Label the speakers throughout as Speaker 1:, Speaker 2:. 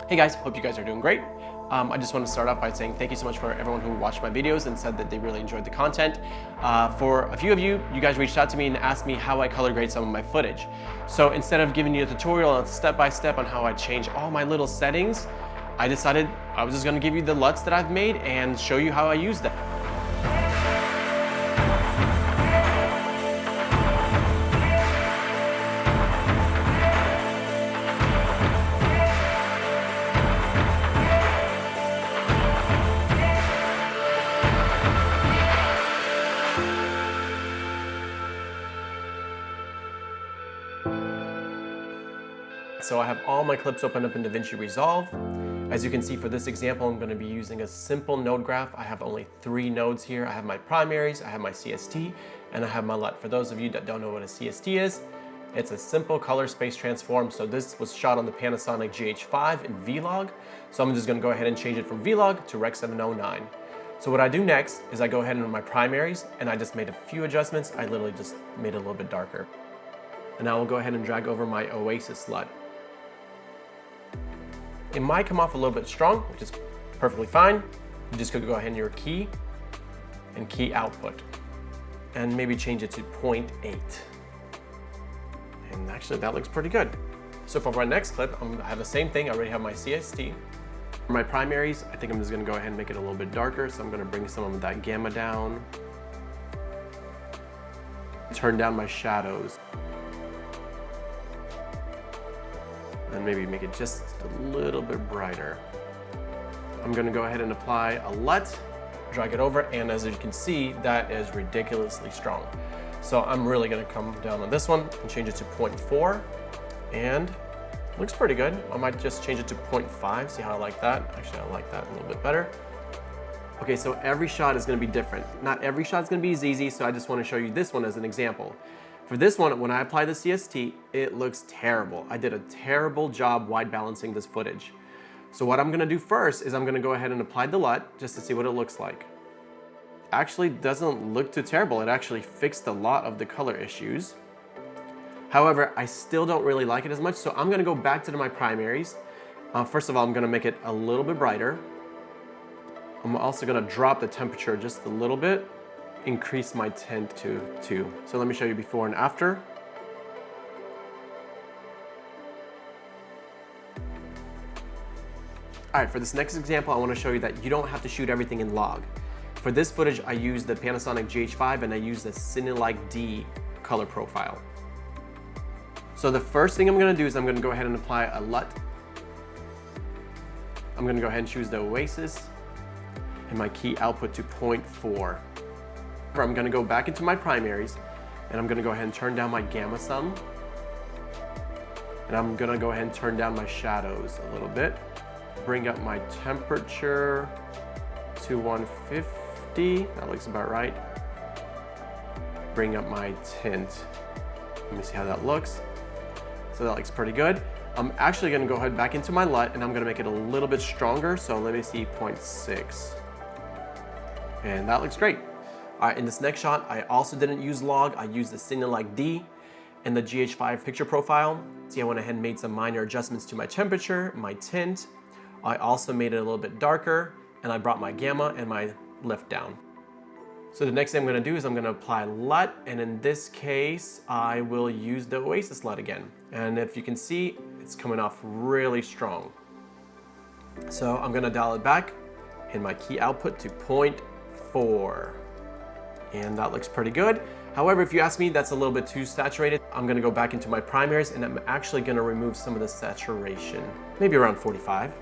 Speaker 1: Hey guys, hope you guys are doing great. I just want to start off by saying thank you so much for everyone who watched my videos and said that they really enjoyed the content. For a few of you, you guys reached out to me and asked me how I color grade some of my footage. So instead of giving you a tutorial step by step on how I change all my little settings, I decided I was just going to give you the LUTs that I've made and show you how I use them. So I have all my clips open up in DaVinci Resolve. As you can see for this example, I'm going to be using a simple node graph. I have only 3 nodes here. I have my primaries, I have my CST, and I have my LUT. For those of you that don't know what a CST is, it's a simple color space transform. So this was shot on the Panasonic GH5 in Vlog. So I'm just going to go ahead and change it from Vlog to Rec 709. So what I do next is I go ahead into my primaries and I just made a few adjustments. I literally just made it a little bit darker. And I will go ahead and drag over my Oasis LUT. It might come off a little bit strong, which is perfectly fine. You just go ahead in your key and key output and maybe change it to 0.8. And actually that looks pretty good. So for my next clip, I have the same thing. I already have my CST. For my primaries, I think I'm just gonna go ahead and make it a little bit darker. So I'm gonna bring some of that gamma down. Turn down my shadows. And maybe make it just a little bit brighter. I'm gonna go ahead and apply a LUT, drag it over, and as you can see, that is ridiculously strong. So I'm really gonna come down on this one and change it to 0.4, and looks pretty good. I might just change it to 0.5, see how I like that. Actually, I like that a little bit better. Okay, so every shot is gonna be different. Not every shot is gonna be as easy, so I just wanna show you this one as an example. For this one, when I apply the CST, it looks terrible. I did a terrible job wide balancing this footage. So what I'm gonna do first is I'm gonna go ahead and apply the LUT just to see what it looks like. Actually doesn't look too terrible. It actually fixed a lot of the color issues. However, I still don't really like it as much, so I'm gonna go back to my primaries. First of all, I'm gonna make it a little bit brighter. I'm also gonna drop the temperature just a little bit, increase my tint to 2. So let me show you before and after. All right, for this next example, I want to show you that you don't have to shoot everything in log. For this footage, I used the Panasonic GH5 and I used the Cine-like D color profile. So the first thing I'm going to do is I'm going to go ahead and apply a LUT. I'm going to go ahead and choose the Oasis and my key output to 0.4. I'm going to go back into my primaries and I'm going to go ahead and turn down my gamma some. And I'm going to go ahead and turn down my shadows a little bit. Bring up my temperature to 150. That looks about right. Bring up my tint. Let me see how that looks. So that looks pretty good. I'm actually going to go ahead back into my LUT and I'm going to make it a little bit stronger. So let me see 0.6. And that looks great. All right, in this next shot, I also didn't use log. I used the Cine-like D and the GH5 picture profile. See, I went ahead and made some minor adjustments to my temperature, my tint. I also made it a little bit darker, and I brought my gamma and my lift down. So the next thing I'm gonna do is I'm gonna apply LUT, and in this case, I will use the Oasis LUT again. And if you can see, it's coming off really strong. So I'm gonna dial it back in my key output to 0.4. And that looks pretty good. However, if you ask me, that's a little bit too saturated. I'm gonna go back into my primaries and I'm actually gonna remove some of the saturation, maybe around 45.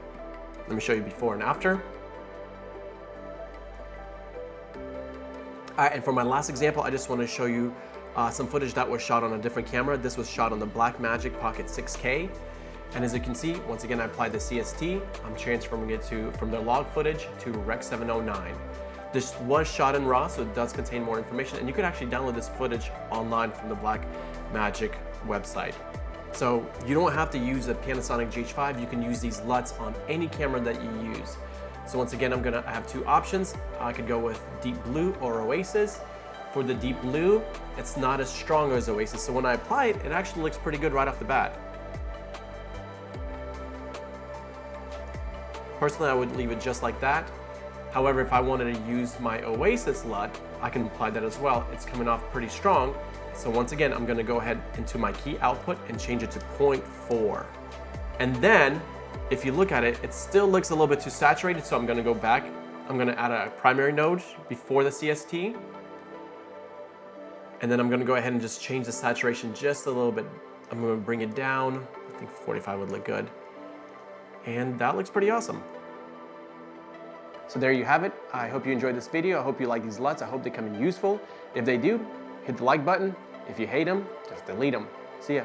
Speaker 1: Let me show you before and after. All right, and for my last example, I just wanna show you some footage that was shot on a different camera. This was shot on the Blackmagic Pocket 6K. And as you can see, once again, I applied the CST. I'm transferring it from the log footage to Rec 709. This was shot in RAW, so it does contain more information, and you could actually download this footage online from the Blackmagic website. So you don't have to use a Panasonic GH5, you can use these LUTs on any camera that you use. So once again, I have 2 options. I could go with Deep Blue or Oasis. For the Deep Blue, it's not as strong as Oasis, so when I apply it, it actually looks pretty good right off the bat. Personally, I would leave it just like that. However, if I wanted to use my Oasis LUT, I can apply that as well. It's coming off pretty strong. So once again, I'm gonna go ahead into my key output and change it to 0.4. And then, if you look at it, it still looks a little bit too saturated, so I'm gonna go back. I'm gonna add a primary node before the CST. And then I'm gonna go ahead and just change the saturation just a little bit. I'm gonna bring it down. I think 45 would look good. And that looks pretty awesome. So there you have it. I hope you enjoyed this video. I hope you like these LUTs. I hope they come in useful. If they do, hit the like button. If you hate them, just delete them. See ya.